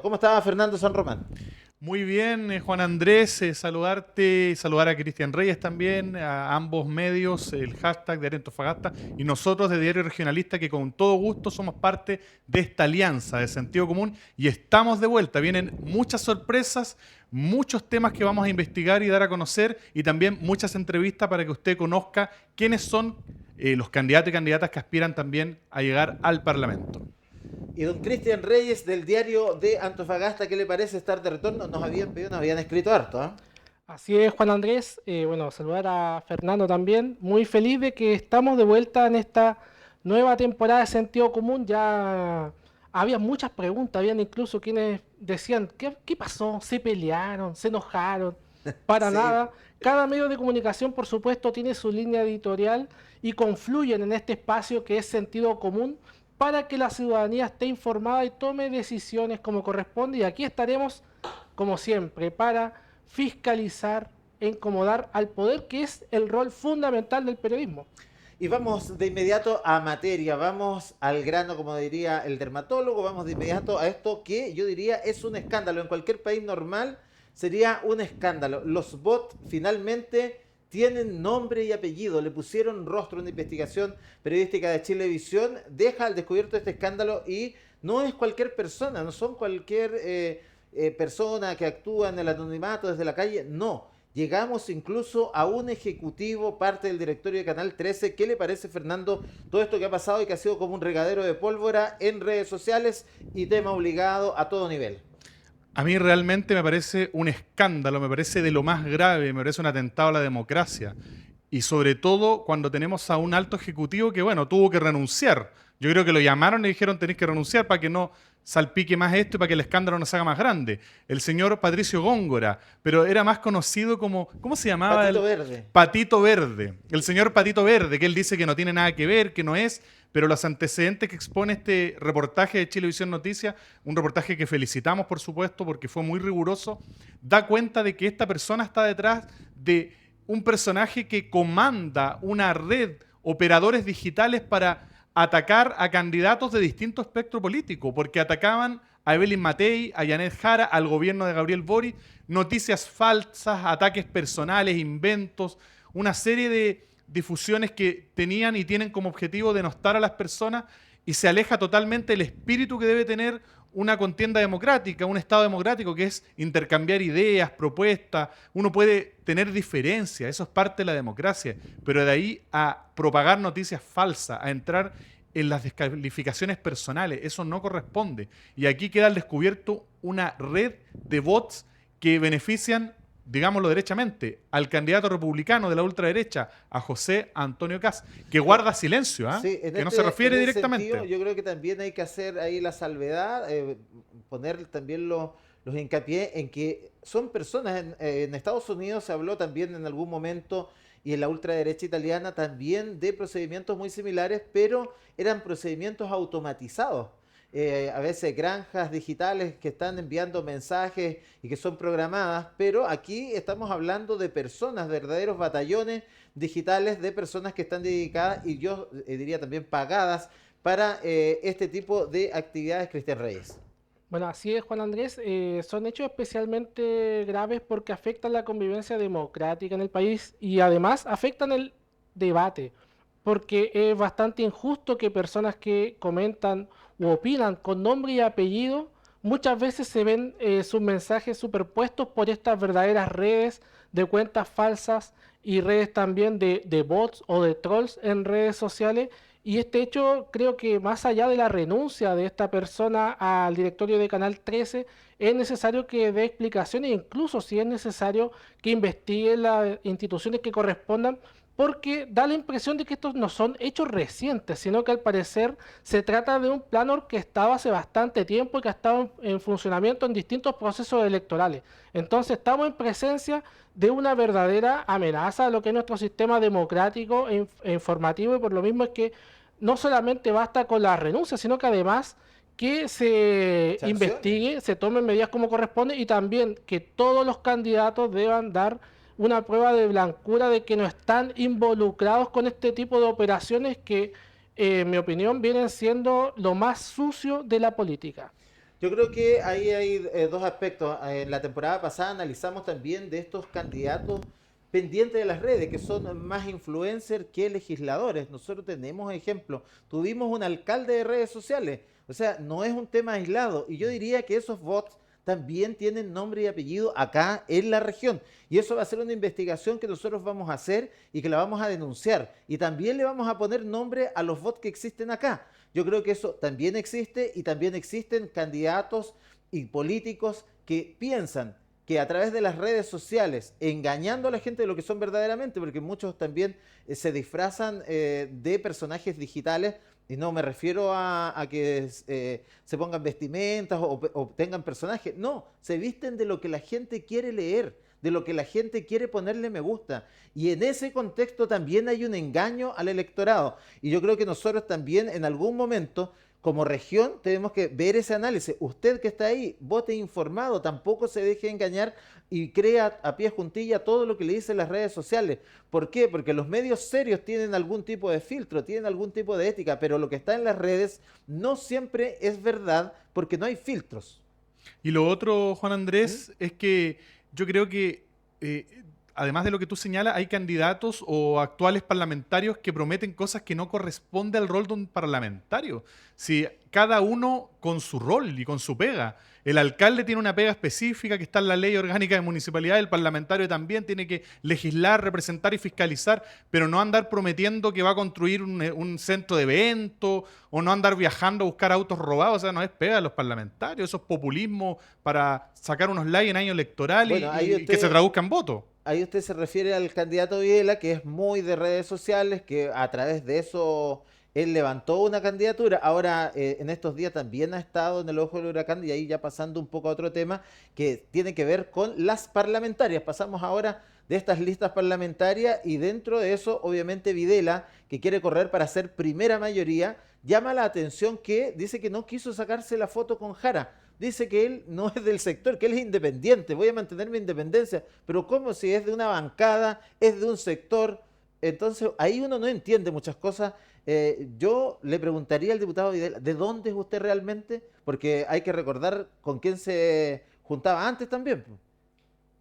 ¿Cómo está Fernando San Román? Muy bien, Juan Andrés, saludarte y saludar a Cristian Reyes también, a ambos medios, el hashtag de Antofagasta y nosotros de Diario Regionalista que con todo gusto somos parte de esta alianza de sentido común y estamos de vuelta. Vienen muchas sorpresas, muchos temas que vamos a investigar y dar a conocer y también muchas entrevistas para que usted conozca quiénes son los candidatos y candidatas que aspiran también a llegar al Parlamento. Y don Cristian Reyes del diario de Antofagasta, ¿qué le parece estar de retorno? Nos habían pedido, nos habían escrito harto, ¿eh? Así es, Juan Andrés. Bueno, saludar a Fernando también. Muy feliz de que estamos de vuelta en esta nueva temporada de Sentido Común. Ya había muchas preguntas, habían incluso quienes decían, ¿qué pasó? ¿Se pelearon? ¿Se enojaron? Para Sí. nada. Cada medio de comunicación, por supuesto, tiene su línea editorial y confluyen en este espacio que es Sentido Común para que la ciudadanía esté informada y tome decisiones como corresponde. Y aquí estaremos, como siempre, para fiscalizar, incomodar al poder, que es el rol fundamental del periodismo. Y vamos de inmediato a materia, vamos al grano, como diría el dermatólogo, vamos de inmediato a esto que yo diría es un escándalo. En cualquier país normal sería un escándalo. Los bots finalmente tienen nombre y apellido, le pusieron rostro. Una investigación periodística de Chilevisión deja al descubierto este escándalo y no es cualquier persona, no son cualquier persona que actúa en el anonimato desde la calle, no. Llegamos incluso a un ejecutivo, parte del directorio de Canal 13. ¿Qué le parece, Fernando, todo esto que ha pasado y que ha sido como un regadero de pólvora en redes sociales y tema obligado a todo nivel? A mí realmente me parece un escándalo, me parece de lo más grave, me parece un atentado a la democracia. Y sobre todo cuando tenemos a un alto ejecutivo que, bueno, tuvo que renunciar. Yo creo que lo llamaron y le dijeron tenés que renunciar para que no salpique más esto y para que el escándalo no se haga más grande. El señor Patricio Góngora, pero era más conocido como, ¿cómo se llamaba? Patito El Verde. Patito Verde. El señor Patito Verde, que él dice que no tiene nada que ver, que no es, pero los antecedentes que expone este reportaje de Chilevisión Noticias, un reportaje que felicitamos por supuesto porque fue muy riguroso, da cuenta de que esta persona está detrás de un personaje que comanda una red, operadores digitales para atacar a candidatos de distinto espectro político, porque atacaban a Evelyn Matei, a Janet Jara, al gobierno de Gabriel Boric, noticias falsas, ataques personales, inventos, una serie de difusiones que tenían y tienen como objetivo denostar a las personas y se aleja totalmente el espíritu que debe tener una contienda democrática, un Estado democrático, que es intercambiar ideas, propuestas. Uno puede tener diferencias, eso es parte de la democracia, pero de ahí a propagar noticias falsas, a entrar en las descalificaciones personales, eso no corresponde. Y aquí queda al descubierto una red de bots que benefician, digámoslo derechamente, al candidato republicano de la ultraderecha, a José Antonio Kast, que guarda silencio, ¿eh? Sí, Que no se refiere en este sentido, directamente. yo creo que también hay que hacer ahí la salvedad, poner también los hincapié en que son personas. En Estados Unidos se habló también en algún momento y en la ultraderecha italiana también de procedimientos muy similares, pero eran procedimientos automatizados. A veces granjas digitales que están enviando mensajes y que son programadas, pero aquí estamos hablando de personas, verdaderos batallones digitales de personas que están dedicadas y yo diría también pagadas para este tipo de actividades, Cristian Reyes. Bueno, así es, Juan Andrés. Son hechos especialmente graves porque afectan la convivencia democrática en el país y además afectan el debate, porque es bastante injusto que personas que comentan u opinan con nombre y apellido muchas veces se ven sus mensajes superpuestos por estas verdaderas redes de cuentas falsas y redes también de bots o de trolls en redes sociales. Y este hecho creo que más allá de la renuncia de esta persona al directorio de Canal 13, es necesario que dé explicaciones, incluso si es necesario que investigue las instituciones que correspondan, porque da la impresión de que estos no son hechos recientes, sino que al parecer se trata de un plan orquestado hace bastante tiempo y que ha estado en funcionamiento en distintos procesos electorales. Entonces estamos en presencia de una verdadera amenaza a lo que es nuestro sistema democrático e informativo, y por lo mismo es que no solamente basta con la renuncia, sino que además que se Sanciones. investigue, se tomen medidas como corresponde y también que todos los candidatos deban dar una prueba de blancura de que no están involucrados con este tipo de operaciones que, en mi opinión, vienen siendo lo más sucio de la política. Yo creo que ahí hay dos aspectos. En la temporada pasada analizamos también de estos candidatos pendientes de las redes, que son más influencers que legisladores. Nosotros tenemos ejemplos. Tuvimos un alcalde de redes sociales. O sea, no es un tema aislado. Y yo diría que esos bots también tienen nombre y apellido acá en la región. Y eso va a ser una investigación que nosotros vamos a hacer y que la vamos a denunciar. Y también le vamos a poner nombre a los bots que existen acá. Yo creo que eso también existe y también existen candidatos y políticos que piensan que a través de las redes sociales, engañando a la gente de lo que son verdaderamente, porque muchos también se disfrazan de personajes digitales, y no me refiero a que se pongan vestimentas o tengan personajes, no, se visten de lo que la gente quiere leer, de lo que la gente quiere ponerle me gusta. Y en ese contexto también hay un engaño al electorado. Y yo creo que nosotros también en algún momento, como región, tenemos que ver ese análisis. Usted que está ahí, vote informado, tampoco se deje engañar y crea a pie juntilla todo lo que le dicen las redes sociales. ¿Por qué? Porque los medios serios tienen algún tipo de filtro, tienen algún tipo de ética, pero lo que está en las redes no siempre es verdad porque no hay filtros. Y lo otro, Juan ¿Mm? Andrés, es que yo creo que, además de lo que tú señalas, hay candidatos o actuales parlamentarios que prometen cosas que no corresponden al rol de un parlamentario. Si cada uno con su rol y con su pega. El alcalde tiene una pega específica que está en la ley orgánica de municipalidad, el parlamentario también tiene que legislar, representar y fiscalizar, pero no andar prometiendo que va a construir un centro de eventos o no andar viajando a buscar autos robados. O sea, no es pega de los parlamentarios, eso es populismo para sacar unos likes en año electoral Bueno, y que se traduzca en voto. ahí usted se refiere al candidato Videla, que es muy de redes sociales, que a través de eso él levantó una candidatura. Ahora, en estos días también ha estado en el ojo del huracán y ahí ya pasando un poco a otro tema que tiene que ver con las parlamentarias. Pasamos ahora de estas listas parlamentarias y dentro de eso, obviamente, Videla, que quiere correr para ser primera mayoría, llama la atención que dice que no quiso sacarse la foto con Jara. Dice que él no es del sector, que él es independiente, voy a mantener mi independencia, pero ¿cómo si es de una bancada, es de un sector? Entonces ahí uno no entiende muchas cosas. Yo le preguntaría al diputado Videla, ¿de dónde es usted realmente? Porque hay que recordar con quién se juntaba antes también.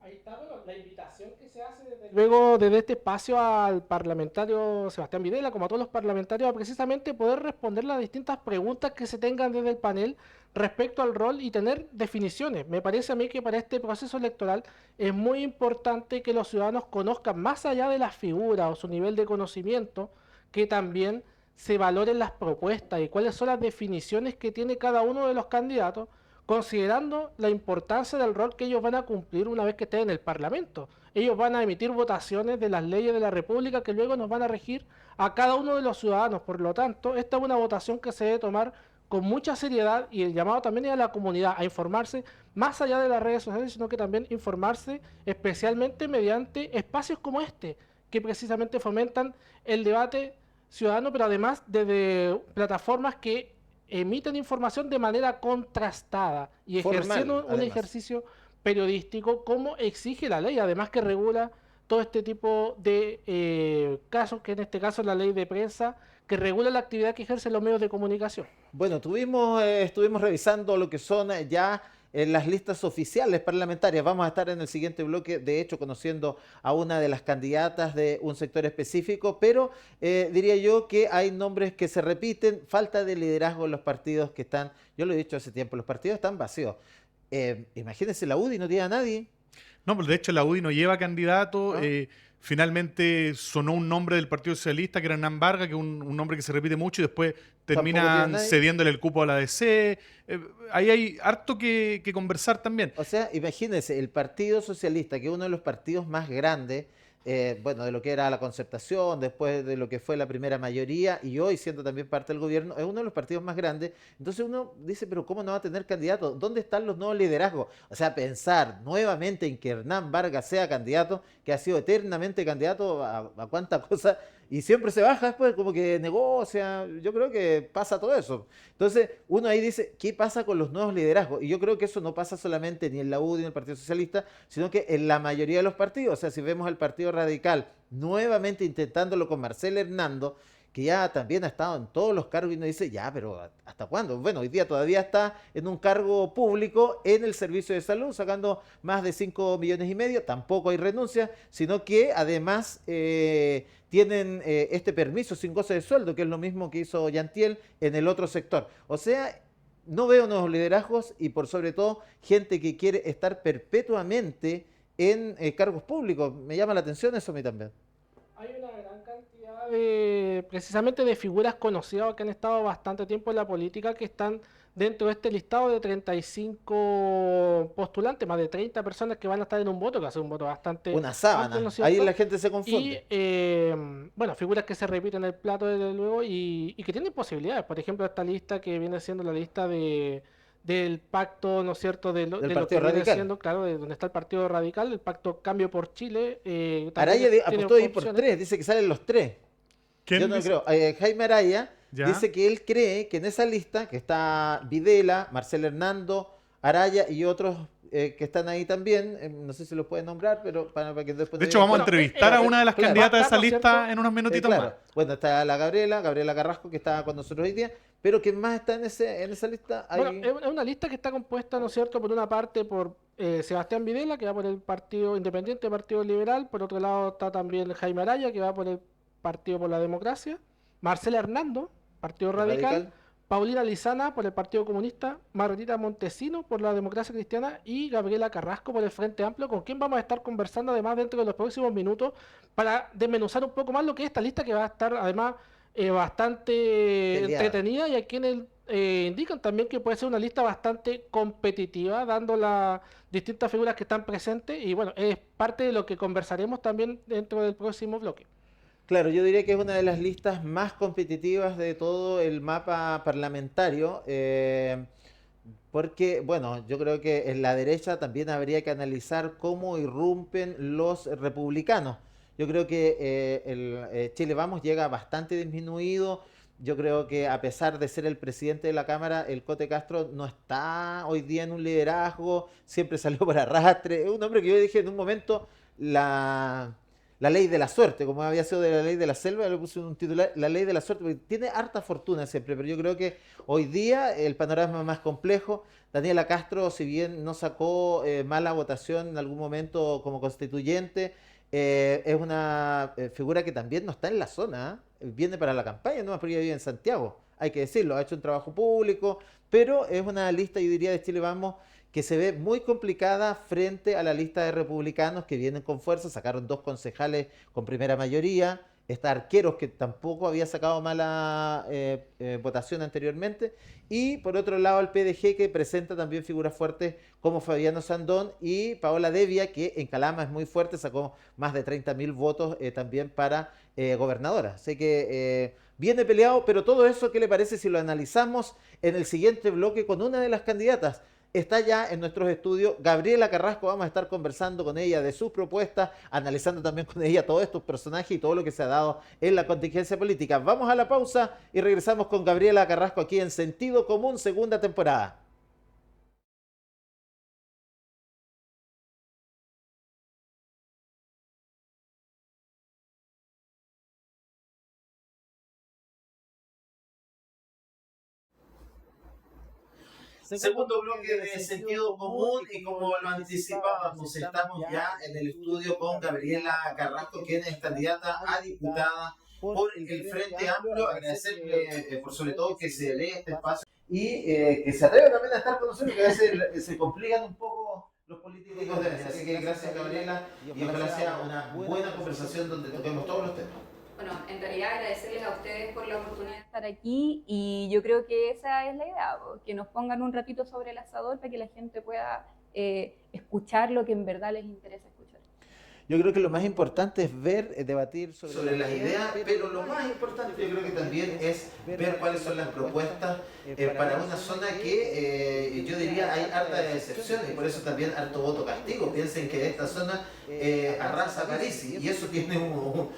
Ahí está, bueno, la invitación que se hace luego desde este espacio al parlamentario Sebastián Videla, como a todos los parlamentarios, a precisamente poder responder las distintas preguntas que se tengan desde el panel respecto al rol y tener definiciones. Me parece a mí que para este proceso electoral es muy importante que los ciudadanos conozcan más allá de las figuras o su nivel de conocimiento, que también se valoren las propuestas y cuáles son las definiciones que tiene cada uno de los candidatos, considerando la importancia del rol que ellos van a cumplir una vez que estén en el Parlamento. Ellos van a emitir votaciones de las leyes de la República que luego nos van a regir a cada uno de los ciudadanos. Por lo tanto, esta es una votación que se debe tomar con mucha seriedad y el llamado también es a la comunidad a informarse más allá de las redes sociales, sino que también informarse especialmente mediante espacios como este, que precisamente fomentan el debate ciudadano, pero además desde plataformas que emiten información de manera contrastada y ejerciendo Formal, un además. ejercicio periodístico como exige la ley, además que regula todo este tipo de casos, que en este caso es la ley de prensa, que regula la actividad que ejercen los medios de comunicación. Bueno, estuvimos revisando lo que son ya las listas oficiales parlamentarias. Vamos a estar en el siguiente bloque, de hecho, conociendo a una de las candidatas de un sector específico, pero diría yo que hay nombres que se repiten, falta de liderazgo en los partidos que están, yo lo he dicho hace tiempo, los partidos están vacíos. Imagínense la UDI, no tiene a nadie. No, pues de hecho la UDI no lleva candidato. ¿No? Finalmente sonó un nombre del Partido Socialista, que era Hernán Vargas, que es un nombre que se repite mucho y después Tampoco tiene a terminan nadie. cediéndole el cupo a la DC. Ahí hay harto que conversar también. O sea, imagínense, el Partido Socialista, que es uno de los partidos más grandes, bueno, de lo que era la concertación, después de lo que fue la primera mayoría, y hoy siendo también parte del gobierno, es uno de los partidos más grandes. Entonces uno dice, pero ¿cómo no va a tener candidato? ¿Dónde están los nuevos liderazgos? O sea, pensar nuevamente en que Hernán Vargas sea candidato, que ha sido eternamente candidato a cuánta cosa, y siempre se baja después, como que negocia. Yo creo que pasa todo eso. Entonces, uno ahí dice, ¿qué pasa con los nuevos liderazgos? Y yo creo que eso no pasa solamente ni en la UDI ni en el Partido Socialista, sino que en la mayoría de los partidos. O sea, si vemos al Partido Radical nuevamente intentándolo con Marcelo Hernando, que ya también ha estado en todos los cargos y uno dice, ya, pero ¿hasta cuándo? Bueno, hoy día todavía está en un cargo público en el servicio de salud, sacando más de 5,5 millones, tampoco hay renuncia, sino que además tienen este permiso sin goce de sueldo, que es lo mismo que hizo Yantiel en el otro sector. O sea, no veo nuevos liderazgos y por sobre todo gente que quiere estar perpetuamente en cargos públicos. Me llama la atención eso a mí también. Hay una gran cantidad precisamente de figuras conocidas que han estado bastante tiempo en la política que están dentro de este listado de 35 postulantes, más de 30 personas que van a estar en un voto, que va a ser un voto bastante Una amplio, ¿no sábana. es Ahí cierto? la gente se Y confunde. bueno, figuras que se repiten el plato desde luego y que tienen posibilidades. Por ejemplo, esta lista que viene siendo la lista del pacto, ¿no es cierto?, Del de lo Partido que viene Radical. siendo, claro, de donde está el Partido Radical, el pacto Cambio por Chile, también Araya tiene apostó ahí por opciones. tres, dice que salen los tres. Yo ¿Quién no dice? creo. Jaime Araya ¿Ya? dice que él cree que en esa lista, que está Videla, Marcelo Hernando, Araya y otros que están ahí también, no sé si los puede nombrar, pero para que después De no hecho, digan vamos a que... Bueno, entrevistar a una de las claro. candidatas de Va a esa estar, ¿no es lista cierto? en unos minutitos más. Claro, bueno, está la Gabriela Carrasco, que está con nosotros hoy día, pero ¿quién más está en esa lista? Bueno, Hay... es una lista que está compuesta, ¿no es cierto?, por una parte por Sebastián Videla, que va por el Partido Independiente, Partido Liberal, por otro lado está también Jaime Araya, que va por el Partido por la Democracia, Marcela Hernando, Partido Radical, Radical. Paulina Lizana por el Partido Comunista, Margarita Montesino por la Democracia Cristiana y Gabriela Carrasco por el Frente Amplio, con quien vamos a estar conversando además dentro de los próximos minutos para desmenuzar un poco más lo que es esta lista que va a estar además bastante Peleada. entretenida y a quienes indican también que puede ser una lista bastante competitiva, dando las distintas figuras que están presentes y bueno, es parte de lo que conversaremos también dentro del próximo bloque. Claro, yo diría que es una de las listas más competitivas de todo el mapa parlamentario, porque, bueno, yo creo que en la derecha también habría que analizar cómo irrumpen los republicanos. Yo creo que Chile Vamos llega bastante disminuido. Yo creo que a pesar de ser el presidente de la Cámara, el Cote Castro no está hoy día en un liderazgo, siempre salió por arrastre. Es un hombre que yo dije en un momento, la, la ley de la suerte, como había sido de la ley de la selva, le puse un titular, la ley de la suerte, porque tiene harta fortuna siempre, pero yo creo que hoy día el panorama es más complejo. Daniela Castro, si bien no sacó mala votación en algún momento como constituyente, es una figura que también no está en la zona, viene para la campaña, no más porque ella vive en Santiago, hay que decirlo, ha hecho un trabajo público, pero es una lista, yo diría, de Chile Vamos que se ve muy complicada frente a la lista de republicanos que vienen con fuerza, sacaron dos concejales con primera mayoría, está Arqueros que tampoco había sacado mala votación anteriormente, y por otro lado el PDG que presenta también figuras fuertes como Fabiano Sandón y Paola Devia, que en Calama es muy fuerte, sacó más de 30.000 votos también para gobernadora. Así que viene peleado, pero todo eso, ¿qué le parece si lo analizamos en el siguiente bloque con una de las candidatas? Está ya en nuestros estudios Gabriela Carrasco, vamos a estar conversando con ella de sus propuestas, analizando también con ella todos estos personajes y todo lo que se ha dado en la contingencia política. Vamos a la pausa y regresamos con Gabriela Carrasco aquí en Sentido Común, segunda temporada. Segundo bloque de Sentido Común y como lo anticipábamos, estamos ya en el estudio con Gabriela Carrasco, quien es candidata a diputada por el Frente Amplio. Agradecerle por sobre todo que se dé este espacio y que se atreva también a estar con nosotros, que a veces se complican un poco los políticos de veces. Así que gracias Gabriela y ojalá sea una buena conversación donde toquemos todos los temas. Bueno, en realidad agradecerles a ustedes por la oportunidad de estar aquí y yo creo que esa es la idea, que nos pongan un ratito sobre el asador para que la gente pueda escuchar lo que en verdad les interesa escuchar. Yo creo que lo más importante es ver, debatir sobre las ideas, pero lo más importante yo creo que también es ver cuáles son las propuestas para una zona que yo diría hay harta decepción y por eso también harto voto castigo. Piensen que esta zona arrasa París y eso tiene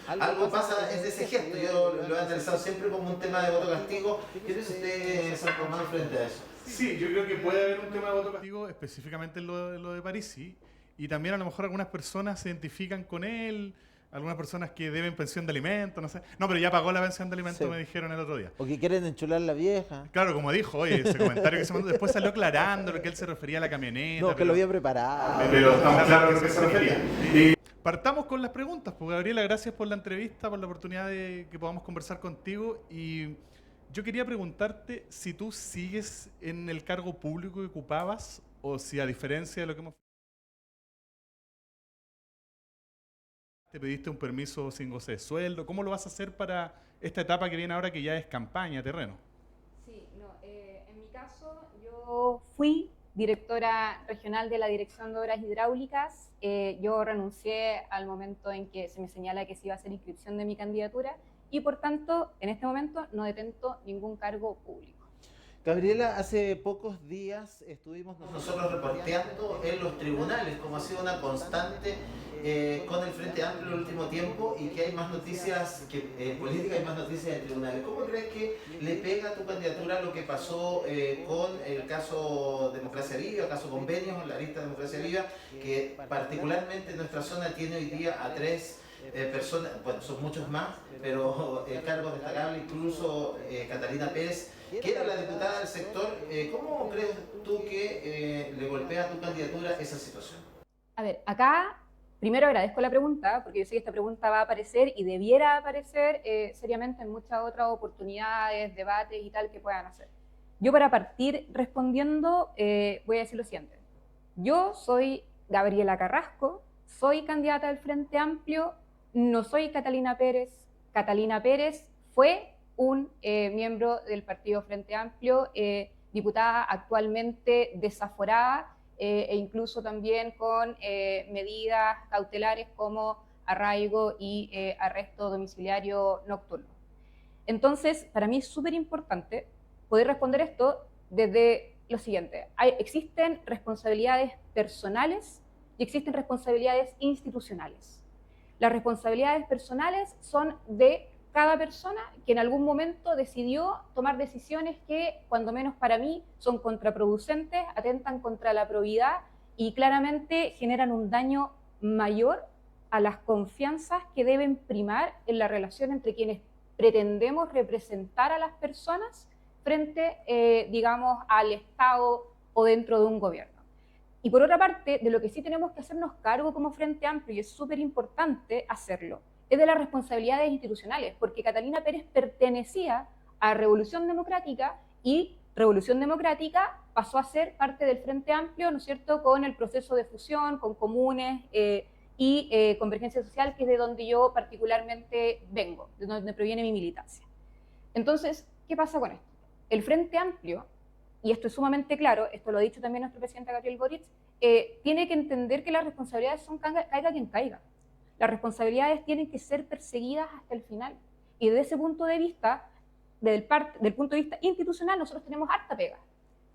algo pasa en ese gesto. Yo lo he analizado siempre como un tema de voto castigo. ¿Qué piensa usted, San Román, frente a eso? Sí, yo creo que puede haber un tema de voto castigo, específicamente en lo de París, sí. Y también a lo mejor algunas personas se identifican con él, Algunas personas que deben pensión de alimento, no sé. No, pero ya pagó la pensión de alimento, Sí. me dijeron el otro día. O que quieren enchular la vieja. Claro, como dijo, oye, ese comentario que se mandó, después salió aclarando que él se refería a la camioneta. No, que pero- lo había preparado. Pero estamos claros a lo que se refería. Y partamos con las preguntas, porque Gabriela, gracias por la entrevista, por la oportunidad de que podamos conversar contigo. Y yo quería preguntarte si tú sigues en el cargo público que ocupabas o si, a diferencia de lo que hemos... te pediste un permiso sin goce de sueldo. ¿Cómo lo vas a hacer para esta etapa que viene ahora, que ya es campaña, terreno? Sí, no, en mi caso yo fui directora regional de la Dirección de Obras Hidráulicas. Yo renuncié al momento en que se me señala que se iba a hacer inscripción de mi candidatura y por tanto en este momento no detento ningún cargo público. Gabriela, hace pocos días estuvimos nosotros reporteando en los tribunales, como ha sido una constante con el Frente Amplio en el último tiempo, y que hay más noticias que política, hay más noticias en tribunales. ¿Cómo crees que le pega a tu candidatura lo que pasó con el caso Democracia Viva, caso Convenios, la lista Democracia Viva, que particularmente en nuestra zona tiene hoy día a 3 personas, bueno, son muchos más, pero cargos destacables, incluso Catalina Pérez, que era la diputada del sector? ¿Cómo crees tú que le golpea a tu candidatura esa situación? A ver, acá primero agradezco la pregunta, porque yo sé que esta pregunta va a aparecer y debiera aparecer seriamente en muchas otras oportunidades, debates y tal que puedan hacer. Yo, para partir respondiendo, voy a decir lo siguiente. Yo soy Gabriela Carrasco, soy candidata del Frente Amplio, no soy Catalina Pérez. Catalina Pérez fue un miembro del partido Frente Amplio, diputada actualmente desaforada, e incluso también con medidas cautelares como arraigo y arresto domiciliario nocturno. Entonces, para mí es súper importante poder responder esto desde lo siguiente. Existen responsabilidades personales y existen responsabilidades institucionales. Las responsabilidades personales son de cada persona que en algún momento decidió tomar decisiones que, cuando menos para mí, son contraproducentes, atentan contra la probidad y claramente generan un daño mayor a las confianzas que deben primar en la relación entre quienes pretendemos representar a las personas frente, digamos, al Estado o dentro de un gobierno. Y por otra parte, de lo que sí tenemos que hacernos cargo como Frente Amplio, y es súper importante hacerlo, es de las responsabilidades institucionales, porque Catalina Pérez pertenecía a Revolución Democrática y Revolución Democrática pasó a ser parte del Frente Amplio, ¿no es cierto?, con el proceso de fusión, con comunes y Convergencia Social, que es de donde yo particularmente vengo, de donde proviene mi militancia. Entonces, ¿qué pasa con esto? El Frente Amplio, y esto es sumamente claro, esto lo ha dicho también nuestro presidente Gabriel Boric, tiene que entender que las responsabilidades son caiga quien caiga. Las responsabilidades tienen que ser perseguidas hasta el final. Y desde ese punto de vista, del punto de vista institucional, nosotros tenemos harta pega.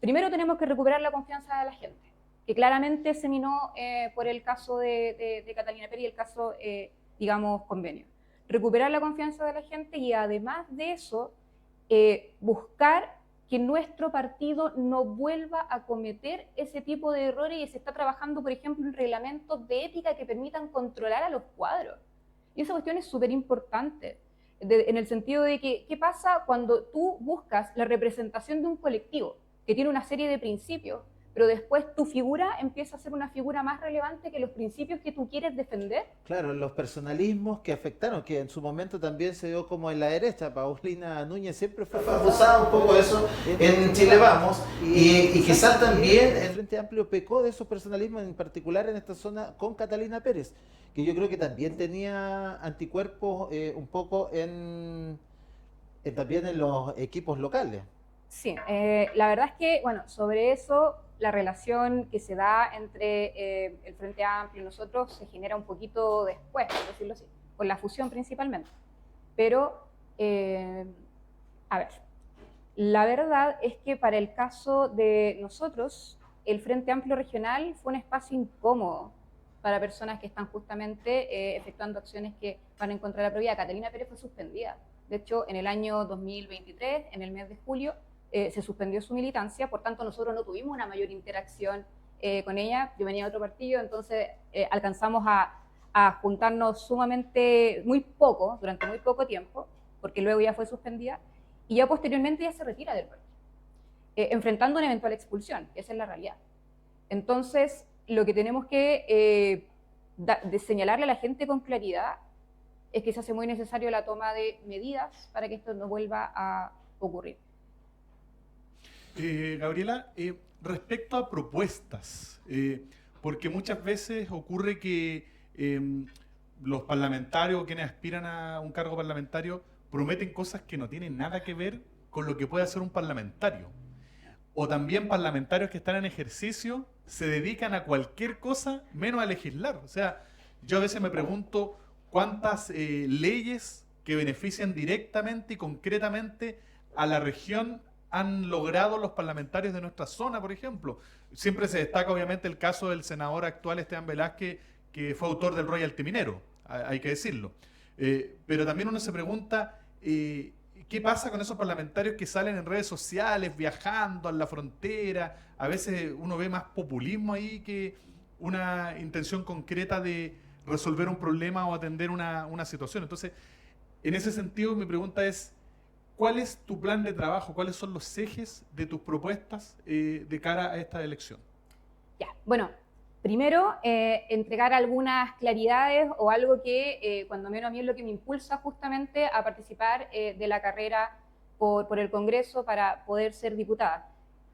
Primero tenemos que recuperar la confianza de la gente, que claramente se minó por el caso de Catalina Pérez y el caso, digamos, Convenio. Recuperar la confianza de la gente y, además de eso, buscar que nuestro partido no vuelva a cometer ese tipo de errores, y se está trabajando, por ejemplo, en reglamentos de ética que permitan controlar a los cuadros. Y esa cuestión es súper importante, en el sentido de que, ¿qué pasa cuando tú buscas la representación de un colectivo que tiene una serie de principios, pero después tu figura empieza a ser una figura más relevante que los principios que tú quieres defender? Claro, los personalismos que afectaron, que en su momento también se dio como en la derecha. Paulina Núñez siempre fue acusada un poco de eso en Chile Vamos, y quizás también el Frente Amplio pecó de esos personalismos, en particular en esta zona con Catalina Pérez, que yo creo que también tenía anticuerpos un poco también en los equipos locales. Sí, la verdad es que, bueno, sobre eso, la relación que se da entre el Frente Amplio y nosotros se genera un poquito después, por decirlo así, con la fusión principalmente. Pero, a ver, la verdad es que para el caso de nosotros, el Frente Amplio Regional fue un espacio incómodo para personas que están justamente efectuando acciones que van en contra de la probidad. Catalina Pérez fue suspendida. De hecho, en el año 2023, en el mes de julio, se suspendió su militancia, por tanto nosotros no tuvimos una mayor interacción con ella. Yo venía de otro partido, entonces alcanzamos a a juntarnos sumamente, muy poco, durante muy poco tiempo, porque luego ya fue suspendida, y ya posteriormente ya se retira del parque, enfrentando una eventual expulsión. Esa es la realidad. Entonces, lo que tenemos que de señalarle a la gente con claridad es que se hace muy necesario la toma de medidas para que esto no vuelva a ocurrir. Gabriela, respecto a propuestas, porque muchas veces ocurre que los parlamentarios o quienes aspiran a un cargo parlamentario prometen cosas que no tienen nada que ver con lo que puede hacer un parlamentario. O también parlamentarios que están en ejercicio se dedican a cualquier cosa menos a legislar. O sea, yo a veces me pregunto cuántas leyes que benefician directamente y concretamente a la región han logrado los parlamentarios de nuestra zona, por ejemplo. Siempre se destaca obviamente el caso del senador actual Esteban Velázquez, que fue autor del royalty minero, hay que decirlo. Pero también uno se pregunta qué pasa con esos parlamentarios que salen en redes sociales, viajando a la frontera. A veces uno ve más populismo ahí que una intención concreta de resolver un problema o atender una situación. Entonces, en ese sentido, mi pregunta es, ¿cuál es tu plan de trabajo? ¿Cuáles son los ejes de tus propuestas de cara a esta elección? Ya, bueno, primero, entregar algunas claridades o algo que, cuando menos a mí es lo que me impulsa justamente a participar de la carrera por el Congreso para poder ser diputada.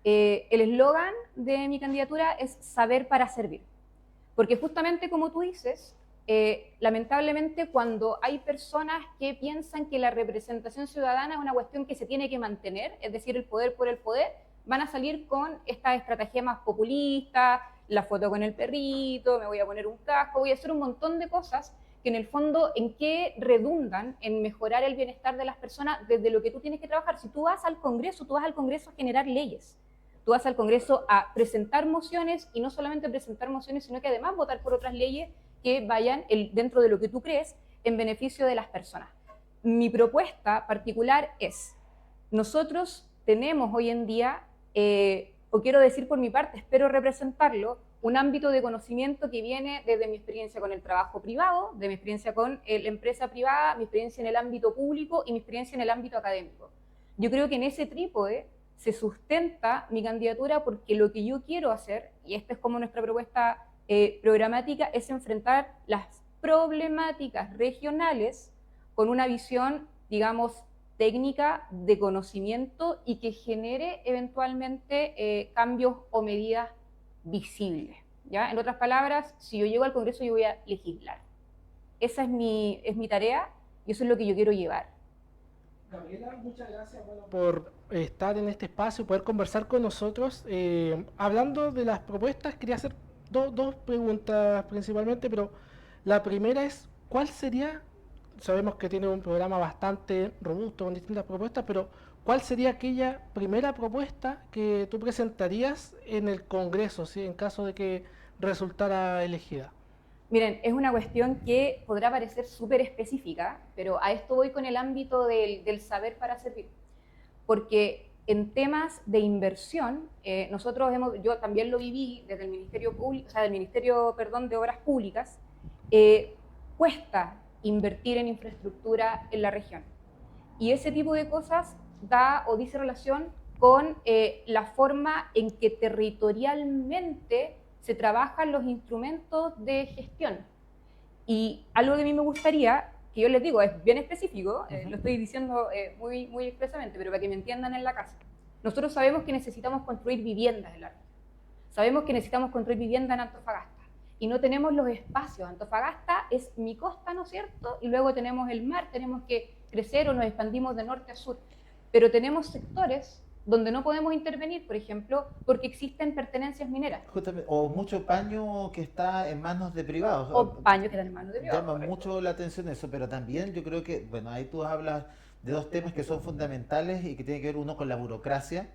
El eslogan de mi candidatura es saber para servir. Porque justamente como tú dices, lamentablemente cuando hay personas que piensan que la representación ciudadana es una cuestión que se tiene que mantener, es decir, el poder por el poder, van a salir con esta estrategia más populista, la foto con el perrito, me voy a poner un casco, voy a hacer un montón de cosas que en el fondo en qué redundan en mejorar el bienestar de las personas desde lo que tú tienes que trabajar. Si tú vas al Congreso a generar leyes. Tú vas al Congreso a presentar mociones y no solamente presentar mociones, sino que además votar por otras leyes que vayan dentro de lo que tú crees en beneficio de las personas. Mi propuesta particular es, nosotros tenemos hoy en día, o quiero decir por mi parte, espero representarlo, un ámbito de conocimiento que viene desde mi experiencia con el trabajo privado, de mi experiencia con la empresa privada, mi experiencia en el ámbito público y mi experiencia en el ámbito académico. Yo creo que en ese trípode se sustenta mi candidatura porque lo que yo quiero hacer, y esta es como nuestra propuesta programática, es enfrentar las problemáticas regionales con una visión, digamos, técnica de conocimiento y que genere eventualmente cambios o medidas visibles, ¿ya? En otras palabras, si yo llego al Congreso, yo voy a legislar. Esa es mi tarea y eso es lo que yo quiero llevar. Gabriela, muchas gracias por estar en este espacio y poder conversar con nosotros. Hablando de las propuestas, quería hacer dos preguntas principalmente, pero la primera es, ¿cuál sería, sabemos que tiene un programa bastante robusto con distintas propuestas, pero ¿cuál sería aquella primera propuesta que tú presentarías en el Congreso, ¿sí?, en caso de que resultara elegida? Miren, es una cuestión que podrá parecer súper específica, pero a esto voy con el ámbito del saber para servir. Porque en temas de inversión, yo también lo viví desde el Ministerio Público, o sea, del Ministerio, de Obras Públicas, cuesta invertir en infraestructura en la región. Y ese tipo de cosas da o dice relación con la forma en que territorialmente se trabajan los instrumentos de gestión. Y algo que a mí me gustaría, que yo les digo, es bien específico, lo estoy diciendo muy, muy expresamente, pero para que me entiendan en la casa. Nosotros sabemos que necesitamos construir viviendas en la región. Sabemos que necesitamos construir vivienda en Antofagasta. Y no tenemos los espacios. Antofagasta es mi costa, ¿no es cierto? Y luego tenemos el mar, tenemos que crecer o nos expandimos de norte a sur. Pero tenemos sectores donde no podemos intervenir, por ejemplo, porque existen pertenencias mineras. Justamente, o mucho paño que está en manos de privados. O paños que están en manos de privados. Llama mucho la atención eso, pero también yo creo que, bueno, ahí tú hablas de dos temas que son fundamentales y que tienen que ver uno con la burocracia,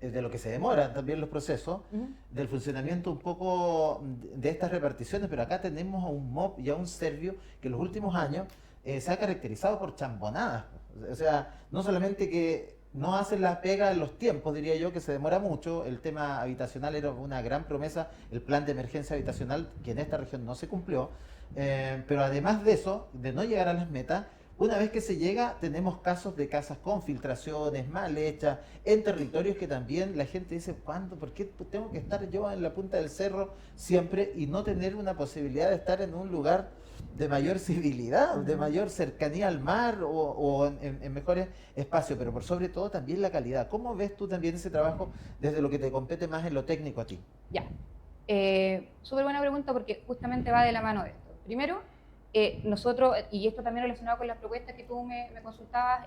de lo que se demora también los procesos, del funcionamiento un poco de estas reparticiones, pero acá tenemos a un MOP y a un Servio que en los últimos años se ha caracterizado por chambonadas. O sea, no solamente que no hacen la pega en los tiempos, diría yo, que se demora mucho. El tema habitacional era una gran promesa, el plan de emergencia habitacional, que en esta región no se cumplió. Pero además de eso, de no llegar a las metas, una vez que se llega, tenemos casos de casas con filtraciones, mal hechas, en territorios que también la gente dice, ¿cuándo? ¿Por qué tengo que estar yo en la punta del cerro siempre y no tener una posibilidad de estar en un lugar de mayor civilidad, de mayor cercanía al mar o en mejores espacios? Pero por sobre todo también la calidad. ¿Cómo ves tú también ese trabajo desde lo que te compete más en lo técnico a ti? Ya. Súper buena pregunta porque justamente va de la mano de esto. Primero, nosotros, y esto también relacionado con las propuestas que tú me consultabas,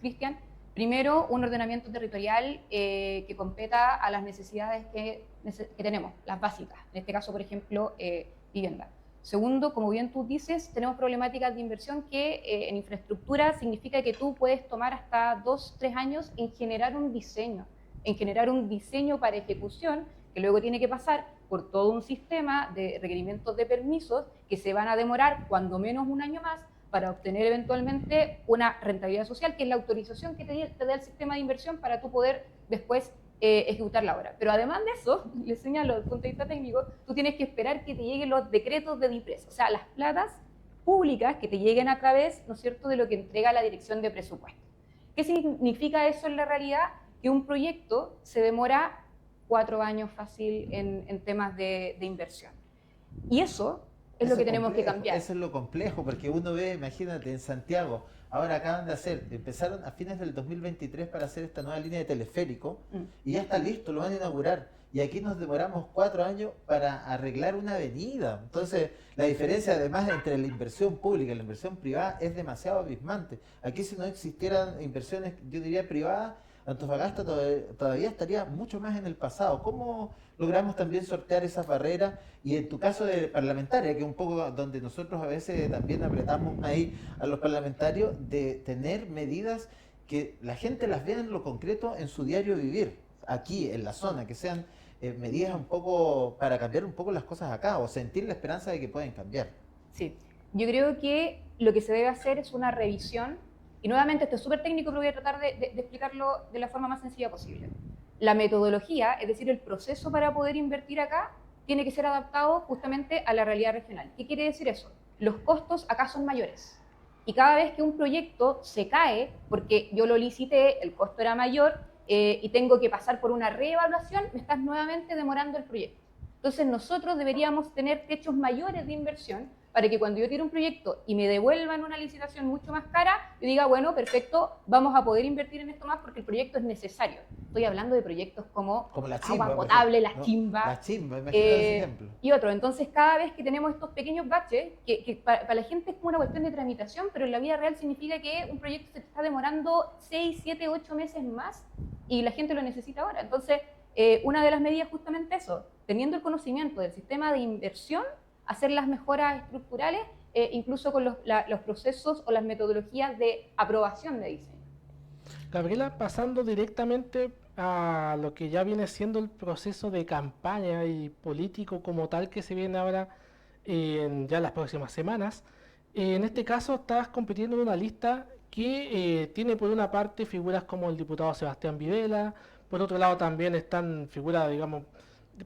Cristian, primero, un ordenamiento territorial que competa a las necesidades que tenemos, las básicas, en este caso, por ejemplo, vivienda. Segundo, como bien tú dices, tenemos problemáticas de inversión que en infraestructura significa que tú puedes tomar hasta 2-3 años en generar un diseño para ejecución, que luego tiene que pasar por todo un sistema de requerimientos de permisos que se van a demorar cuando menos un año más para obtener eventualmente una rentabilidad social, que es la autorización que te da el sistema de inversión para tú poder después ejecutar la obra. Pero además de eso, les señalo desde el punto de vista técnico, tú tienes que esperar que te lleguen los decretos de DIPRES, o sea, las platas públicas que te lleguen a través, ¿no es cierto?, de lo que entrega la Dirección de Presupuestos. ¿Qué significa eso en la realidad? Que un proyecto se demora 4 años fácil en temas de inversión. Y eso es lo que tenemos que cambiar. Eso es lo complejo, porque uno ve, imagínate, en Santiago, ahora acaban de empezaron a fines del 2023 para hacer esta nueva línea de teleférico, y ya está listo, lo van a inaugurar. Y aquí nos demoramos 4 años para arreglar una avenida. Entonces, la diferencia además entre la inversión pública y la inversión privada es demasiado abismante. Aquí si no existieran inversiones, yo diría privadas, Antofagasta todavía estaría mucho más en el pasado. ¿Cómo logramos también sortear esas barreras? Y en tu caso de parlamentaria, que es un poco donde nosotros a veces también apretamos ahí a los parlamentarios, de tener medidas que la gente las vea en lo concreto en su diario vivir, aquí en la zona, que sean medidas un poco para cambiar un poco las cosas acá o sentir la esperanza de que pueden cambiar. Sí, yo creo que lo que se debe hacer es una revisión. Y nuevamente, esto es súper técnico, pero voy a tratar de explicarlo de la forma más sencilla posible. La metodología, es decir, el proceso para poder invertir acá, tiene que ser adaptado justamente a la realidad regional. ¿Qué quiere decir eso? Los costos acá son mayores. Y cada vez que un proyecto se cae, porque yo lo licité, el costo era mayor, y tengo que pasar por una reevaluación, me estás nuevamente demorando el proyecto. Entonces nosotros deberíamos tener techos mayores de inversión para que cuando yo tire un proyecto y me devuelvan una licitación mucho más cara, yo diga, bueno, perfecto, vamos a poder invertir en esto más porque el proyecto es necesario. Estoy hablando de proyectos como la chimba, agua potable, ¿no? la chimba. La chimba, imagínate ese ejemplo. Y otro, entonces cada vez que tenemos estos pequeños baches, que para la gente es como una cuestión de tramitación, pero en la vida real significa que un proyecto se está demorando 6, 7, 8 meses más y la gente lo necesita ahora. Entonces, una de las medidas justamente eso, teniendo el conocimiento del sistema de inversión, hacer las mejoras estructurales, incluso con los procesos o las metodologías de aprobación de diseño. Gabriela, pasando directamente a lo que ya viene siendo el proceso de campaña y político como tal que se viene ahora ya en las próximas semanas, en este caso estás compitiendo en una lista que tiene por una parte figuras como el diputado Sebastián Videla, por otro lado también están figuras, digamos,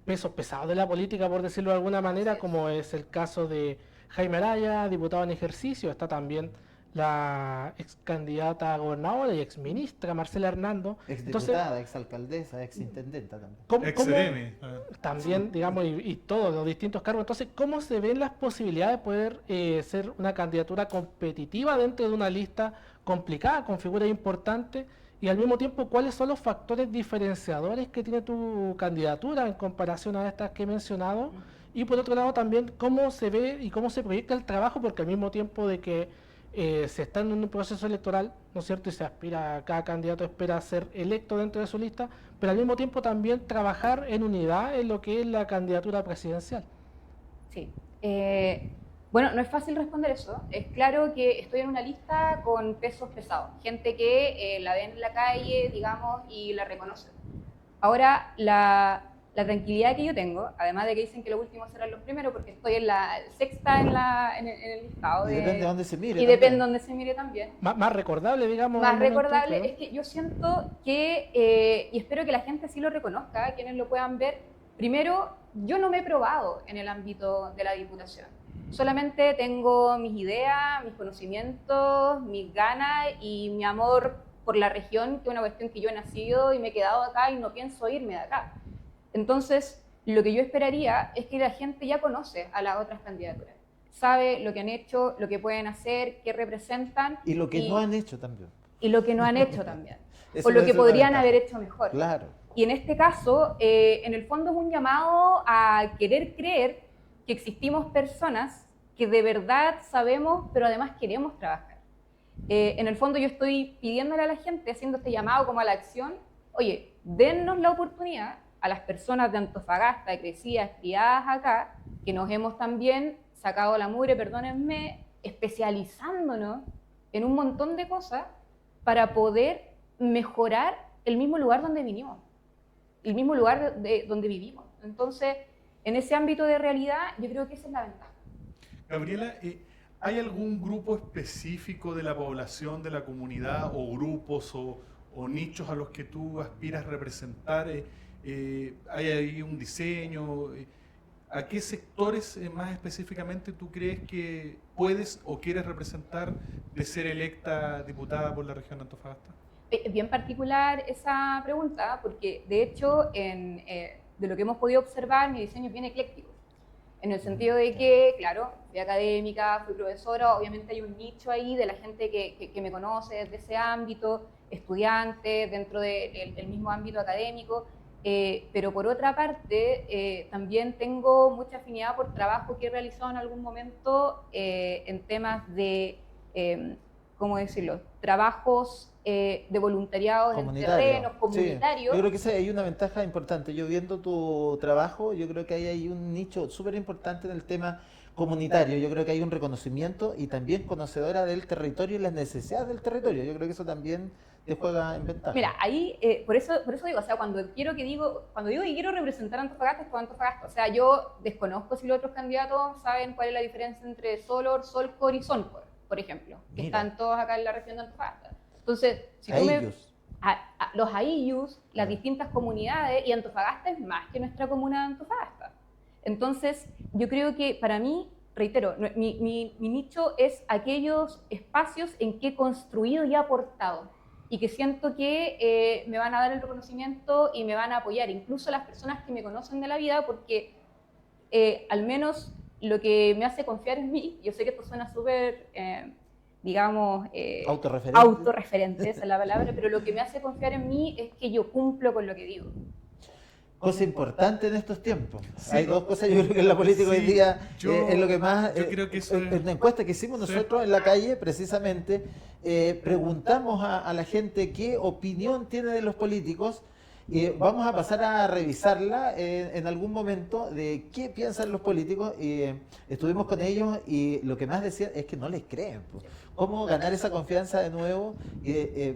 pesos pesados de la política, por decirlo de alguna manera, como es el caso de Jaime Araya, diputado en ejercicio. Está también la ex candidata a gobernadora y ex ministra Marcela Hernando. Ex diputada, ex alcaldesa, ex intendenta también. También, digamos, y todos los distintos cargos. Entonces, ¿cómo se ven las posibilidades de poder ser una candidatura competitiva dentro de una lista complicada, con figuras importantes? Y al mismo tiempo, ¿cuáles son los factores diferenciadores que tiene tu candidatura en comparación a estas que he mencionado? Y por otro lado también, ¿cómo se ve y cómo se proyecta el trabajo? Porque al mismo tiempo de que se está en un proceso electoral, ¿no es cierto? Y se aspira, cada candidato espera ser electo dentro de su lista, pero al mismo tiempo también trabajar en unidad en lo que es la candidatura presidencial. Sí. Bueno, no es fácil responder eso. Es claro que estoy en una lista con pesos pesados, gente que la ve en la calle, digamos, y la reconoce. Ahora, la tranquilidad que yo tengo, además de que dicen que los últimos serán los primeros, porque estoy en la sexta en el listado. Y depende de dónde se mire. Y depende de dónde se mire también. Más recordable, digamos. Más al momento, recordable, claro. es que yo siento que, y espero que la gente sí lo reconozca, quienes lo puedan ver, primero, yo no me he probado en el ámbito de la diputación. Solamente tengo mis ideas, mis conocimientos, mis ganas y mi amor por la región, que es una cuestión que yo he nacido y me he quedado acá y no pienso irme de acá. Entonces, lo que yo esperaría es que la gente ya conoce a las otras candidaturas, sabe lo que han hecho, lo que pueden hacer, qué representan. Y lo que no han hecho también. Y lo que no han hecho también. Eso O lo es que una podrían ventaja. haber hecho mejor. Claro. Y en este caso, en el fondo es un llamado a querer creer que existimos personas que de verdad sabemos, pero además queremos trabajar. En el fondo yo estoy pidiéndole a la gente, haciendo este llamado como a la acción, oye, dennos la oportunidad a las personas de Antofagasta, crecidas, criadas acá, que nos hemos también sacado la mugre, perdónenme, especializándonos en un montón de cosas para poder mejorar el mismo lugar donde vinimos, el mismo lugar donde vivimos. Entonces, en ese ámbito de realidad, yo creo que esa es la ventaja. Gabriela, ¿hay algún grupo específico de la población, de la comunidad, o grupos o nichos a los que tú aspiras representar? ¿Hay ahí un diseño? ¿A qué sectores más específicamente tú crees que puedes o quieres representar de ser electa diputada por la región de Antofagasta? Es bien particular esa pregunta, porque de hecho, de lo que hemos podido observar, mi diseño es bien ecléctico. En el sentido de que, claro, fui académica, fui profesora, obviamente hay un nicho ahí de la gente que me conoce desde ese ámbito, estudiantes dentro del mismo ámbito académico, pero por otra parte, también tengo mucha afinidad por trabajo que he realizado en algún momento en temas de, ¿cómo decirlo?, trabajos de voluntariado en terrenos comunitarios. Sí, yo creo que hay una ventaja importante. Yo viendo tu trabajo, yo creo que hay un nicho súper importante en el tema comunitario. Yo creo que hay un reconocimiento y también conocedora del territorio y las necesidades del territorio. Yo creo que eso también te juega en ventaja. Mira, ahí, por eso digo, o sea, cuando digo que quiero representar a Antofagasta, es por Antofagasta. O sea, yo desconozco si los otros candidatos saben cuál es la diferencia entre Solor, Solcor y Soncor, por ejemplo, que están todos acá en la región de Antofagasta. Entonces, si tú los AIUs, las distintas comunidades, y Antofagasta es más que nuestra comuna de Antofagasta. Entonces, yo creo que para mí, reitero, mi nicho es aquellos espacios en que he construido y aportado, y que siento que me van a dar el reconocimiento y me van a apoyar, incluso las personas que me conocen de la vida, porque al menos lo que me hace confiar en mí, yo sé que esto suena súper... digamos, autorreferente, esa es la palabra, pero lo que me hace confiar en mí es que yo cumplo con lo que digo. Cosa importante en estos tiempos. Sí. Hay dos cosas, yo creo que en la política hoy día es lo que más... Yo creo que eso en la encuesta que hicimos nosotros en la calle, precisamente, preguntamos a la gente qué opinión tiene de los políticos. Vamos a pasar a revisarla en algún momento de qué piensan los políticos. Estuvimos con ellos y lo que más decían es que no les creen. Pues. ¿Cómo ganar esa confianza de nuevo?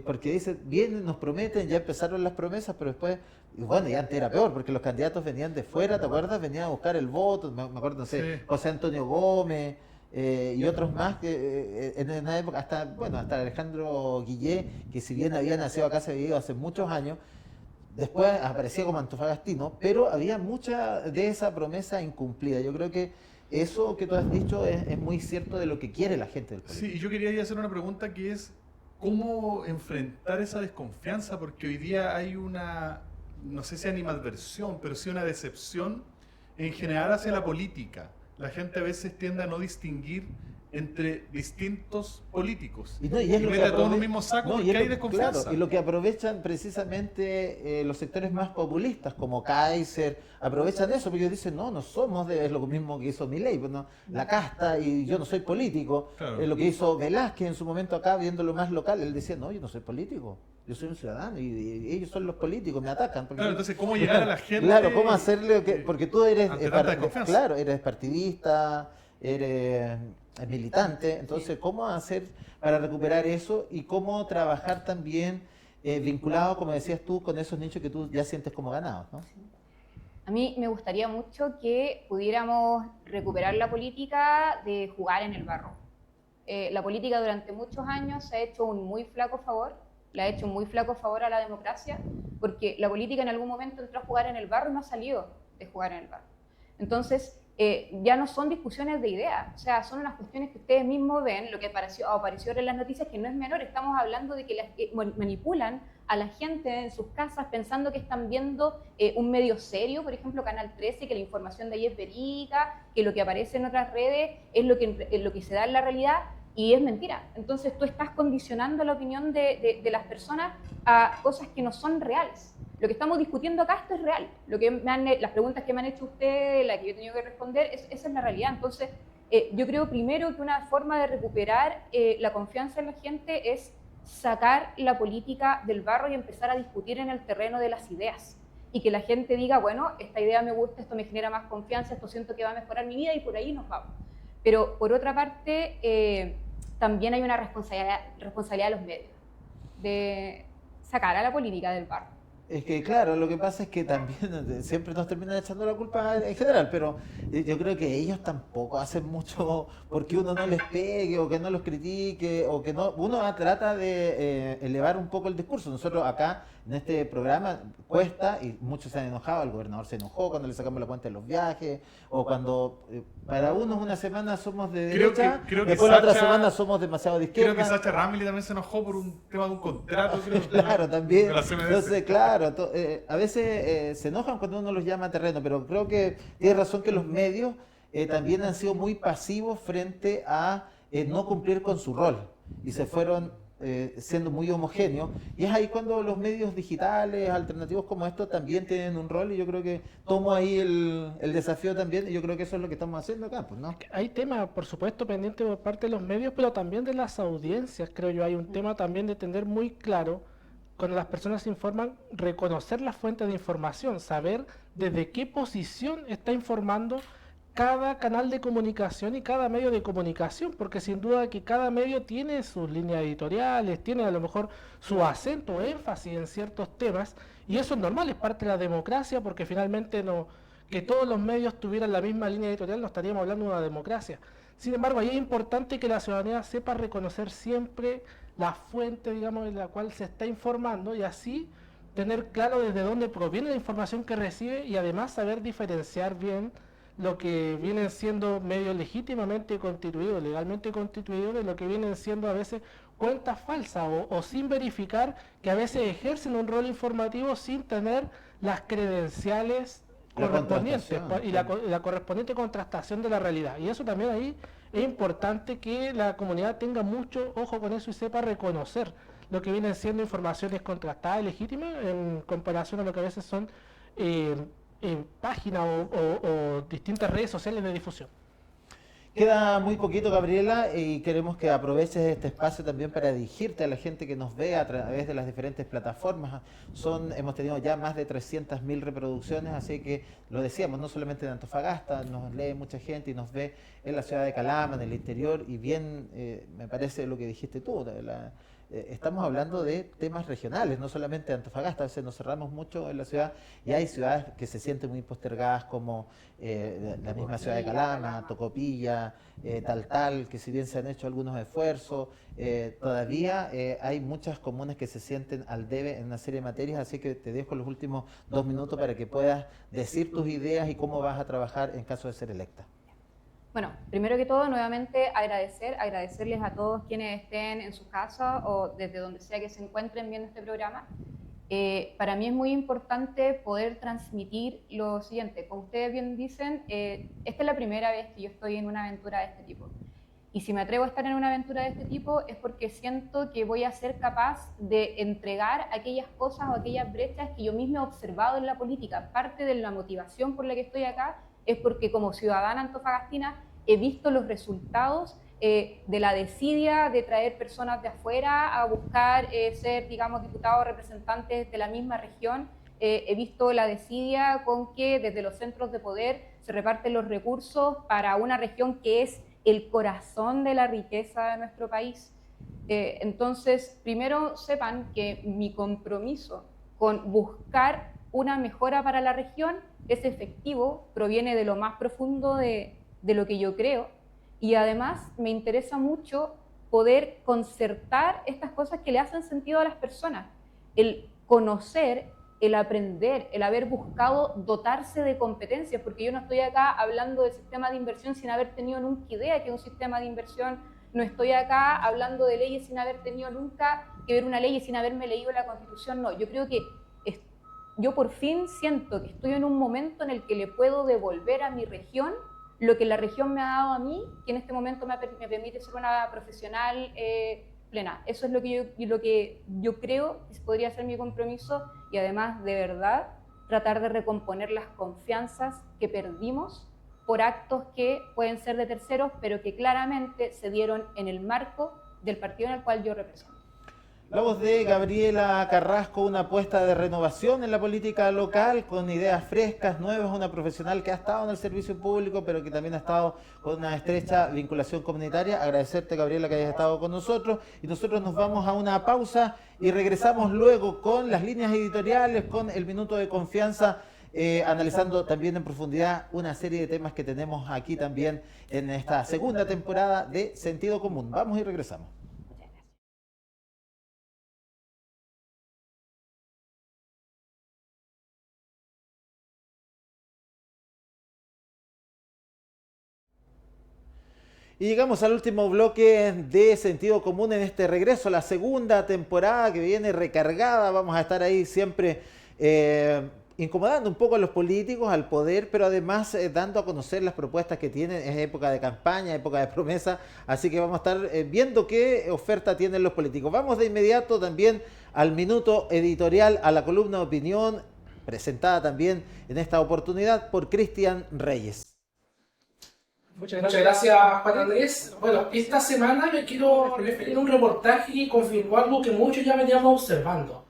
Porque dicen, bien, nos prometen, ya empezaron las promesas, pero después, bueno, y antes era peor, porque los candidatos venían de fuera, ¿te acuerdas? Venían a buscar el voto, me acuerdo, no sé, José Antonio Gómez. Y otros más que en una época, hasta Alejandro Guillé, que si bien había nacido acá, se había ido hace muchos años. Después aparecía como antofagastino, pero había mucha de esa promesa incumplida. Yo creo que eso que tú has dicho es muy cierto de lo que quiere la gente del país. Sí, y yo quería hacer una pregunta que es ¿cómo enfrentar esa desconfianza? Porque hoy día hay una, no sé si animadversión, pero sí una decepción en general hacia la política. La gente a veces tiende a no distinguir entre distintos políticos. Y es lo mete a todos en el mismo saco porque hay desconfianza. Claro, y lo que aprovechan precisamente los sectores más populistas, como Kaiser, aprovechan eso, porque ellos dicen, no somos es lo mismo que hizo Milei, pues no, la casta, y yo no soy político. Claro. Lo que hizo Velázquez en su momento acá, viendo lo más local, él decía, no, yo no soy político. Yo soy un ciudadano y ellos son los políticos, me atacan. Claro, entonces, ¿cómo llegar a la gente? Claro, ¿cómo hacerle? Porque tú eres claro, eres partidista, eres militante, entonces ¿cómo hacer para recuperar eso y cómo trabajar también vinculado, como decías tú, con esos nichos que tú ya sientes como ganados, ¿no? A mí me gustaría mucho que pudiéramos recuperar la política de jugar en el barro. La política durante muchos años se ha hecho un muy flaco favor, le ha hecho un muy flaco favor a la democracia, porque la política en algún momento entró a jugar en el barro y no ha salido de jugar en el barro. Entonces, ya no son discusiones de ideas, o sea, son unas cuestiones que ustedes mismos ven, lo que apareció en las noticias, que no es menor, estamos hablando de que manipulan a la gente en sus casas pensando que están viendo un medio serio, por ejemplo Canal 13, que la información de ahí es verídica, que lo que aparece en otras redes es lo que se da en la realidad, y es mentira. Entonces tú estás condicionando la opinión de las personas a cosas que no son reales. Lo que estamos discutiendo acá, esto es real. Las preguntas que me han hecho ustedes, la que yo he tenido que responder, esa es la realidad. Entonces, yo creo primero que una forma de recuperar la confianza en la gente es sacar la política del barro y empezar a discutir en el terreno de las ideas. Y que la gente diga, bueno, esta idea me gusta, esto me genera más confianza, esto siento que va a mejorar mi vida, y por ahí nos vamos. Pero, por otra parte, también hay una responsabilidad de los medios, de sacar a la política del barro. Es que claro, lo que pasa es que también siempre nos terminan echando la culpa en general, pero yo creo que ellos tampoco hacen mucho porque uno no les pegue o que no los critique o que no, uno trata de elevar un poco el discurso. Nosotros acá en este programa cuesta, y muchos se han enojado, el gobernador se enojó cuando le sacamos la cuenta de los viajes, o cuando para unos una semana somos de derecha, después la otra semana somos demasiado de izquierda. Creo que Sacha Ramírez también se enojó por un tema de un contrato, creo. Claro, también. De la CMS. Entonces, claro, a veces se enojan cuando uno los llama a terreno, pero creo que tiene razón que los medios también han sido muy pasivos frente a no cumplir con su rol y se fueron siendo muy homogéneos, y es ahí cuando los medios digitales alternativos como estos también tienen un rol, y yo creo que tomo ahí el desafío también, y yo creo que eso es lo que estamos haciendo acá, pues, ¿no? Hay temas, por supuesto, pendientes por parte de los medios, pero también de las audiencias, creo yo. Hay un tema también de tener muy claro, cuando las personas se informan, reconocer las fuentes de información, saber desde qué posición está informando cada canal de comunicación y cada medio de comunicación, porque sin duda que cada medio tiene sus líneas editoriales, tiene a lo mejor su acento, énfasis en ciertos temas, y eso es normal, es parte de la democracia, porque finalmente no, que todos los medios tuvieran la misma línea editorial, no estaríamos hablando de una democracia. Sin embargo, ahí es importante que la ciudadanía sepa reconocer siempre la fuente, digamos, en la cual se está informando, y así tener claro desde dónde proviene la información que recibe, y además saber diferenciar bien lo que vienen siendo medios legítimamente constituidos, legalmente constituidos, de lo que vienen siendo a veces cuentas falsas o sin verificar, que a veces ejercen un rol informativo sin tener las credenciales correspondientes y la correspondiente contrastación de la realidad. Y eso también ahí es importante que la comunidad tenga mucho ojo con eso y sepa reconocer lo que vienen siendo informaciones contrastadas y legítimas en comparación a lo que a veces son páginas o distintas redes sociales de difusión. Queda muy poquito, Gabriela, y queremos que aproveches este espacio también para dirigirte a la gente que nos ve a través de las diferentes plataformas. Hemos tenido ya más de 300.000 reproducciones, así que lo decíamos, no solamente en Antofagasta, nos lee mucha gente y nos ve en la ciudad de Calama, en el interior, y bien, me parece lo que dijiste tú, estamos hablando de temas regionales, no solamente de Antofagasta. A veces nos cerramos mucho en la ciudad y hay ciudades que se sienten muy postergadas, como la misma ciudad de Calama, Tocopilla, Taltal, que si bien se han hecho algunos esfuerzos, todavía hay muchas comunas que se sienten al debe en una serie de materias, así que te dejo los últimos 2 minutos para que puedas decir tus ideas y cómo vas a trabajar en caso de ser electa. Bueno, primero que todo, nuevamente agradecerles a todos quienes estén en su casa o desde donde sea que se encuentren viendo este programa. Para mí es muy importante poder transmitir lo siguiente. Como ustedes bien dicen, esta es la primera vez que yo estoy en una aventura de este tipo. Y si me atrevo a estar en una aventura de este tipo es porque siento que voy a ser capaz de entregar aquellas cosas o aquellas brechas que yo misma he observado en la política. Parte de la motivación por la que estoy acá es porque como ciudadana antofagastina he visto los resultados de la desidia de traer personas de afuera a buscar ser, digamos, diputados o representantes de la misma región. He visto la desidia con que desde los centros de poder se reparten los recursos para una región que es el corazón de la riqueza de nuestro país. Entonces, primero sepan que mi compromiso con buscar una mejora para la región, es efectivo, proviene de lo más profundo de lo que yo creo, y además me interesa mucho poder concertar estas cosas que le hacen sentido a las personas, el conocer, el aprender, el haber buscado dotarse de competencias, porque yo no estoy acá hablando del sistema de inversión sin haber tenido nunca idea que es un sistema de inversión, no estoy acá hablando de leyes sin haber tenido nunca que ver una ley y sin haberme leído la Constitución, no, yo creo que yo por fin siento que estoy en un momento en el que le puedo devolver a mi región lo que la región me ha dado a mí, que en este momento me permite ser una profesional plena. Eso es lo que yo creo que podría ser mi compromiso, y además, de verdad, tratar de recomponer las confianzas que perdimos por actos que pueden ser de terceros, pero que claramente se dieron en el marco del partido en el cual yo represento. La voz de Gabriela Carrasco, una apuesta de renovación en la política local, con ideas frescas, nuevas, una profesional que ha estado en el servicio público, pero que también ha estado con una estrecha vinculación comunitaria. Agradecerte, Gabriela, que hayas estado con nosotros, y nosotros nos vamos a una pausa y regresamos luego con las líneas editoriales, con el minuto de confianza, analizando también en profundidad una serie de temas que tenemos aquí también en esta segunda temporada de Sentido Común. Vamos y regresamos. Y llegamos al último bloque de Sentido Común en este regreso a la segunda temporada, que viene recargada. Vamos a estar ahí siempre incomodando un poco a los políticos, al poder, pero además dando a conocer las propuestas que tienen. Es época de campaña, época de promesa, así que vamos a estar viendo qué oferta tienen los políticos. Vamos de inmediato también al minuto editorial, a la columna de opinión, presentada también en esta oportunidad por Cristian Reyes. Muchas gracias, Juan Andrés. Bueno, esta semana me quiero referir a un reportaje que confirmó algo que muchos ya veníamos observando.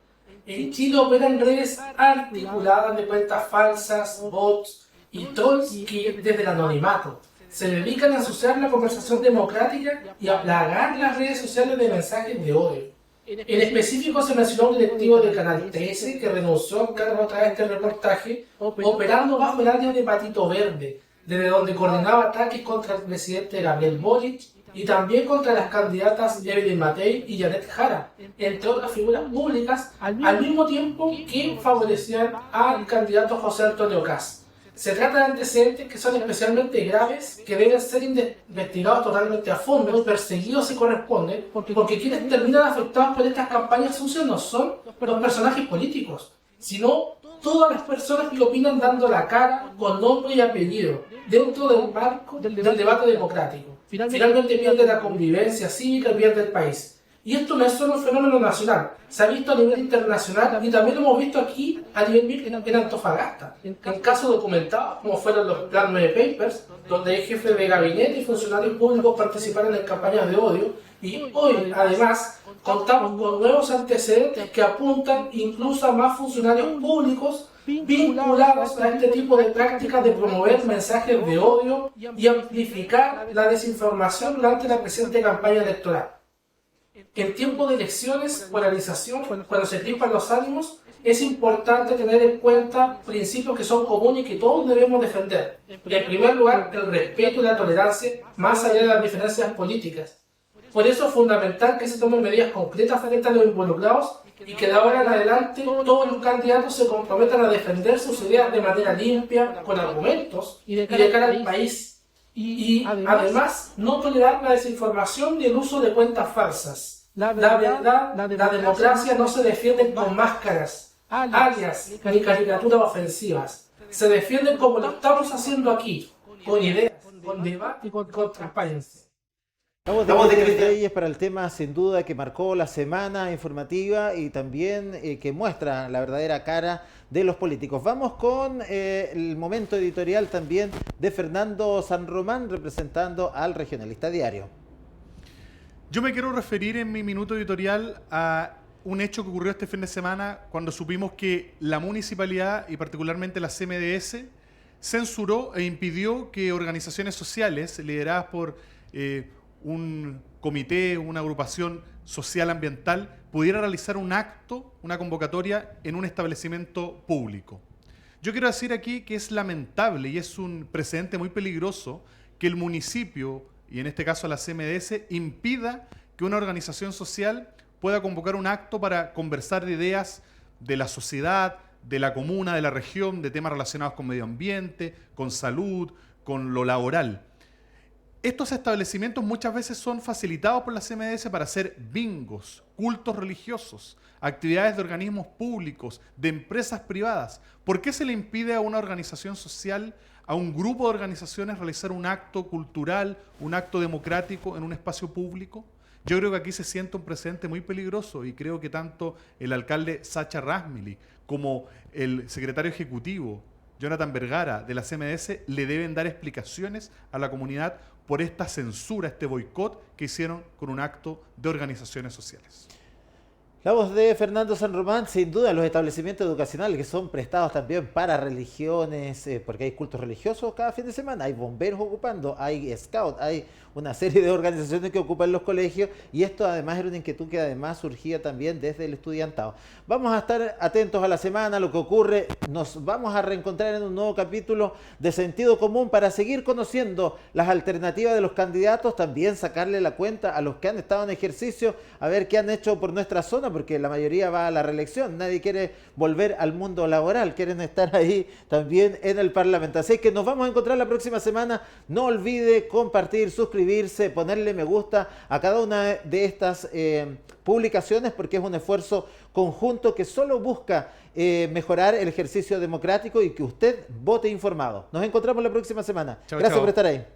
En Chile operan redes articuladas de cuentas falsas, bots y trolls que desde el anonimato se dedican a asociar la conversación democrática y a plagar las redes sociales de mensajes de odio. En específico se mencionó un directivo del Canal 13 que renunció al cargo a través de este reportaje, operando bajo el área de Patito Verde, desde donde coordinaba ataques contra el presidente Gabriel Boric y también contra las candidatas Evelyn Matei y Janet Jara, entre otras figuras públicas, al mismo tiempo que favorecían al candidato José Antonio Kast. Se trata de antecedentes que son especialmente graves, que deben ser investigados totalmente a fondo y perseguidos si corresponde, porque quienes terminan afectados por estas campañas sucias no son los personajes políticos, sino todas las personas que opinan dando la cara con nombre y apellido dentro del marco del debate democrático. Finalmente pierde la convivencia cívica y pierde el país. Y esto no es solo un fenómeno nacional, se ha visto a nivel internacional y también lo hemos visto aquí a nivel en Antofagasta, en casos documentados como fueron los Plan 9 Papers, donde jefes de gabinete y funcionarios públicos participaron en campañas de odio, y hoy además contamos con nuevos antecedentes que apuntan incluso a más funcionarios públicos vinculados a este tipo de prácticas de promover mensajes de odio y amplificar la desinformación durante la presente campaña electoral. En tiempos de elecciones, polarización, cuando se crispan los ánimos, es importante tener en cuenta principios que son comunes y que todos debemos defender. En primer lugar, el respeto y la tolerancia, más allá de las diferencias políticas. Por eso es fundamental que se tomen medidas concretas frente a los involucrados y que de ahora en adelante todos los candidatos se comprometan a defender sus ideas de manera limpia, con argumentos y de cara al país. Y además no tolerar la desinformación y el uso de cuentas falsas. La verdad, la democracia no se defiende con máscaras, alias ni caricaturas ofensivas. Se defienden como lo estamos haciendo aquí, con ideas, con debate y con transparencia. Estamos de Cristian Reyes para el tema sin duda que marcó la semana informativa y también que muestra la verdadera cara de los políticos. Vamos con el momento editorial también de Fernando San Román, representando al Regionalista Diario. Yo me quiero referir en mi minuto editorial a un hecho que ocurrió este fin de semana cuando supimos que la municipalidad y particularmente la CMDS censuró e impidió que organizaciones sociales lideradas por un comité, una agrupación social ambiental pudiera realizar un acto, una convocatoria en un establecimiento público. Yo quiero decir aquí que es lamentable y es un precedente muy peligroso que el municipio, y en este caso la CMDS, impida que una organización social pueda convocar un acto para conversar de ideas de la sociedad, de la comuna, de la región, de temas relacionados con medio ambiente, con salud, con lo laboral. Estos establecimientos muchas veces son facilitados por la CMDS para hacer bingos, cultos religiosos, actividades de organismos públicos, de empresas privadas. ¿Por qué se le impide a una organización social, a un grupo de organizaciones realizar un acto cultural, un acto democrático en un espacio público? Yo creo que aquí se siente un precedente muy peligroso y creo que tanto el alcalde Sacha Rasmili como el secretario ejecutivo Jonathan Vergara de la CMDS le deben dar explicaciones a la comunidad por esta censura, este boicot que hicieron con un acto de organizaciones sociales. La voz de Fernando San Román, sin duda los establecimientos educacionales que son prestados también para religiones, porque hay cultos religiosos cada fin de semana, hay bomberos ocupando, hay scouts, hay una serie de organizaciones que ocupan los colegios y esto además era una inquietud que además surgía también desde el estudiantado. Vamos a estar atentos a la semana, a lo que ocurre, nos vamos a reencontrar en un nuevo capítulo de Sentido Común para seguir conociendo las alternativas de los candidatos, también sacarle la cuenta a los que han estado en ejercicio, a ver qué han hecho por nuestra zona, porque la mayoría va a la reelección, nadie quiere volver al mundo laboral, quieren estar ahí también en el Parlamento. Así que nos vamos a encontrar la próxima semana, no olvide compartir, suscribirse, ponerle me gusta a cada una de estas publicaciones porque es un esfuerzo conjunto que solo busca mejorar el ejercicio democrático y que usted vote informado. Nos encontramos la próxima semana. Chao, Gracias chao. por estar ahí.